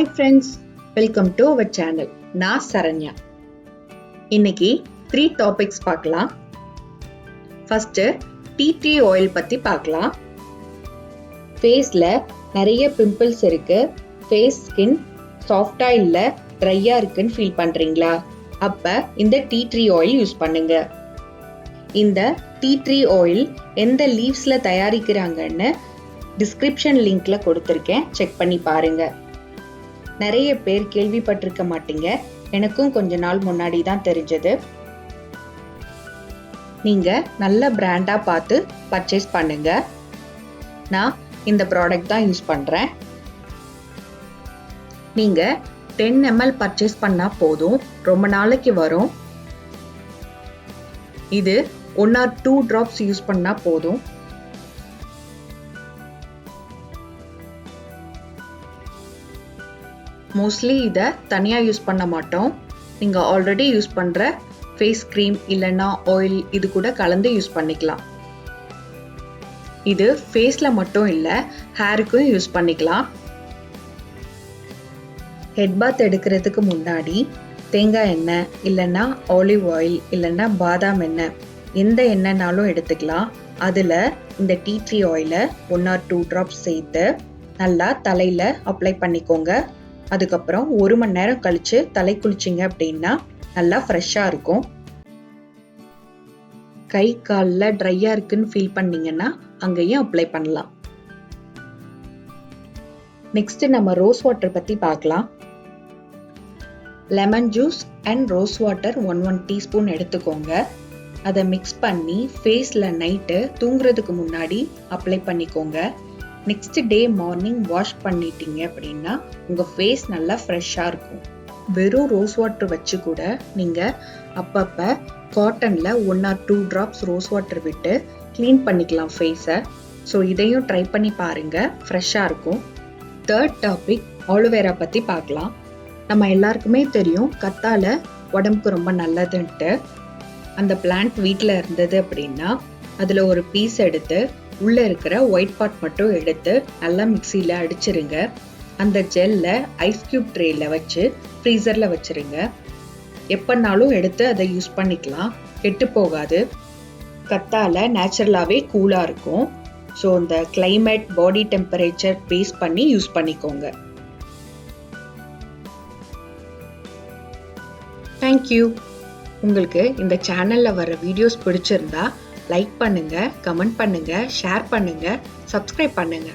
Hi friends, welcome to our channel. நான் சரண்யா. இன்னைக்கு 3 topics பார்க்கலாம். ஃபர்ஸ்ட் டீ ட்ரீ ஆயில் பத்தி பார்க்கலாம். ஃபேஸ்ல நிறைய பிம்பிள்ஸ் இருக்கு. ஃபேஸ் ஸ்கின் சாஃப்டா இல்ல ட்ரையா இருக்குன்னு ஃபீல் பண்றீங்களா? அப்ப இந்த டீ ட்ரீ ஆயில் யூஸ் பண்ணுங்க. இந்த டீ ட்ரீ ஆயில் எந்த லீவ்ஸ்ல தயாரிக்கிறாங்கன்னு டிஸ்கிரிப்ஷன் லிங்க்ல கொடுத்திருக்கேன், செக் பண்ணி பாருங்க. நிறைய பேர் கேள்விப்பட்டிருக்க மாட்டீங்க, எனக்கும் கொஞ்ச நாள் முன்னாடி தான் தெரிஞ்சது. நீங்க நல்ல பிராண்டா பார்த்து பர்ச்சேஸ் பண்ணுங்க. நான் இந்த ப்ராடக்ட் தான் யூஸ் பண்றேன். நீங்க 10 ml பர்ச்சேஸ் பண்ணா போதும், ரொம்ப நாளைக்கு வரும். இது 1 or 2 drops யூஸ் பண்ணா போதும். மோஸ்ட்லி இதை தனியாக யூஸ் பண்ண மாட்டோம். நீங்கள் ஆல்ரெடி யூஸ் பண்ணுற ஃபேஸ் க்ரீம் இல்லைன்னா ஆயில் இது கூட கலந்து யூஸ் பண்ணிக்கலாம். இது ஃபேஸில் மட்டும் இல்லை, ஹேருக்கும் யூஸ் பண்ணிக்கலாம். ஹெட் பாத் எடுக்கிறதுக்கு முன்னாடி தேங்காய் எண்ணெய் இல்லைன்னா ஆலிவ் ஆயில் இல்லைன்னா பாதாம் எண்ணெய் எந்த எண்ணெய்னாலும் எடுத்துக்கலாம். அதில் இந்த டீ ட்ரீ ஆயிலை 1 or 2 drops சேர்த்து நல்லா தலையில் அப்ளை பண்ணிக்கோங்க. அதுக்கப்புறம் 1 மணி நேரம் கழிச்சு தலை குளிச்சிங்க அப்படின்னா நல்லா ஃப்ரெஷ்ஷாக இருக்கும். கை காலில் ட்ரையாக இருக்குன்னு ஃபீல் பண்ணீங்கன்னா அங்கேயும் அப்ளை பண்ணலாம். நெக்ஸ்ட் நம்ம ரோஸ் வாட்டர் பற்றி பார்க்கலாம். Lemon juice and rose water 1 teaspoon எடுத்துக்கோங்க. அதை மிக்ஸ் பண்ணி ஃபேஸில் நைட்டு தூங்குறதுக்கு முன்னாடி அப்ளை பண்ணிக்கோங்க. நெக்ஸ்ட் டே மார்னிங் வாஷ் பண்ணிட்டீங்க அப்படின்னா உங்கள் ஃபேஸ் நல்லா ஃப்ரெஷ்ஷாக இருக்கும். வெறும் ரோஸ் வாட்டர் வச்சு கூட நீங்கள் அப்பப்போ காட்டனில் 1 or 2 drops ரோஸ் வாட்டர் விட்டு க்ளீன் பண்ணிக்கலாம் ஃபேஸை. ஸோ இதையும் ட்ரை பண்ணி பாருங்கள், ஃப்ரெஷ்ஷாக இருக்கும். தேர்ட் டாபிக் ஆலோவேரா பற்றி பார்க்கலாம். நம்ம எல்லாருக்குமே தெரியும் கத்தாழை உடம்புக்கு ரொம்ப நல்லதுன்ட்டு. அந்த பிளான்ட் வீட்டில் இருந்தது அப்படின்னா அதில் ஒரு பீஸ் எடுத்து உள்ளே இருக்கிற ஒயிட் பார்ட் மட்டும் எடுத்து நல்லா மிக்சியில் அடிச்சிருங்க. அந்த ஜெல்லை ஐஸ் கியூப் ட்ரேயில் வச்சு ஃப்ரீசரில் வச்சுருங்க. எப்போனாலும் எடுத்து அதை யூஸ் பண்ணிக்கலாம், கெட்டு போகாது. கத்தாழை நேச்சுரலாகவே கூலாக இருக்கும். ஸோ இந்த கிளைமேட் பாடி டெம்பரேச்சர் பேஸ் பண்ணி யூஸ் பண்ணிக்கோங்க. தேங்க்யூ. உங்களுக்கு இந்த சேனலில் வர வீடியோஸ் பிடிச்சிருந்தா லைக் பண்ணுங்க, கமெண்ட் பண்ணுங்க, ஷேர் பண்ணுங்க, சப்ஸ்கிரைப் பண்ணுங்க.